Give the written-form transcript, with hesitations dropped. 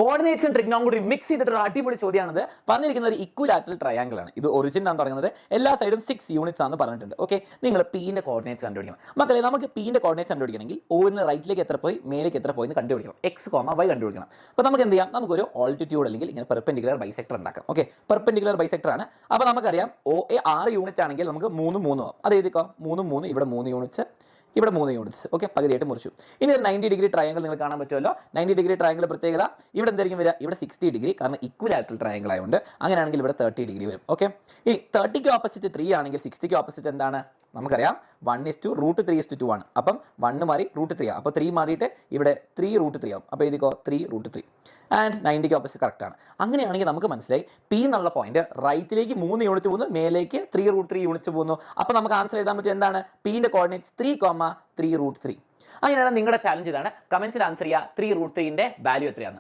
കോർഡിനേറ്റ്സും ട്രിഗ്നോം കൂടി മിക്സ് ചെയ്തിട്ടുള്ള അടിപൊളി ചോദ്യമാണിത്. പറഞ്ഞിരിക്കുന്ന ഒരു ഇക്വലാറ്ററൽ ട്രയാങ്കിൾ ആണ്. ഇത് ഒറിജിൻ ആണ് പറയുന്നത്. എല്ലാ സൈഡും 6 യൂണിറ്റ്സ് ആണ് പറഞ്ഞിട്ടുണ്ട്. ഓക്കെ, നിങ്ങൾ പീന്റെ കോർഡിനേറ്റ്സ് കണ്ടുപിടിക്കണം മക്കളെ. നമുക്ക് പീന്റെ കോർഡിനേറ്റ്സ് കണ്ടുപിടിക്കണമെങ്കിൽ ഓന്ന് റൈറ്റിലേക്ക് എത്ര പോയി മേലേക്ക് എത്ര പോയി എന്ന് കണ്ടുപിടിക്കണം. എക്സ് കോമ വൈ കണ്ടുപിടിക്കണം. അപ്പോൾ നമുക്ക് എന്ത് ചെയ്യാം, നമുക്കൊരു ഓൾട്ടിറ്റ്യൂഡ് അല്ലെങ്കിൽ ഇങ്ങനെ പെർപെൻഡിക്കുലർ ബൈസെക്ടർ ഉണ്ടാക്കാം. ഓക്കെ, പെർപെൻഡിക്കുലർ ബൈസെക്ടർ ആണ്. അപ്പോൾ നമുക്കറിയാം ഒ എ 6 യൂണിറ്റ് ആണെങ്കിൽ നമുക്ക് 3 3 ആവും. അത് എഴുതിക്കോ, 3 3 ഇവിടെ 3 യൂണിറ്റ്സ് ഇവിടെ 3 യൂണിറ്റ്സ്. ഓക്കെ, പകുതിയായിട്ട് മുറിച്ചു. ഇനി ഒരു 90 ഡിഗ്രി ട്രയാങ്കിൾ നിങ്ങൾ കാണാൻ പറ്റുമല്ലോ. 90 ഡിഗ്രി ട്രയാങ്കിൾ പ്രത്യേകത ഇവിടെ എന്തായിരിക്കും വരിക, ഇവിടെ 60 ഡിഗ്രി, കാരണം ഇക്വലാറ്ററൽ ട്രയാങ്കിൾ ആയതുകൊണ്ട്. അങ്ങനെയാണെങ്കിൽ ഇവിടെ 30 ഡിഗ്രി വരും. ഓക്കെ, ഈ 30ക്ക് ഓപ്പോസിറ്റ് 3 ആണെങ്കിൽ 60ക്ക് ഓപ്പോസിറ്റ് എന്താണ് നമുക്കറിയാം, 1:√3:2 ആണ്. അപ്പം 1 മാറി √3 ആവും. അപ്പോൾ 3 മാറിയിട്ട് ഇവിടെ 3√3 ആവും. അപ്പോൾ എഴുതിക്കോ 3√3. ആൻഡ് 90ക്ക് ഓപ്പോസിറ്റ് കറക്റ്റ് ആണ്. അങ്ങനെയാണെങ്കിൽ നമുക്ക് മനസ്സിലായി പി എന്നുള്ള പോയിന്റ് റൈറ്റിലേക്ക് 3 യൂണിറ്റ് പോകുന്നു, മേലേക്ക് 3√3 യൂണിറ്റ്സ് പോകുന്നു. അപ്പോൾ നമുക്ക് ആൻസർ എഴുതാൻ പറ്റും എന്താണ്, പിന്റെ കോർഡിനേറ്റ്സ് 3,3√3. അങ്ങനെയാണ് നിങ്ങളുടെ ചാലഞ്ച് ഇതാണ്. കമന്റ്സിൽ ആൻസർ ചെയ്യുക 3√3ന്റെ വാല്യൂ എത്രയാണ്.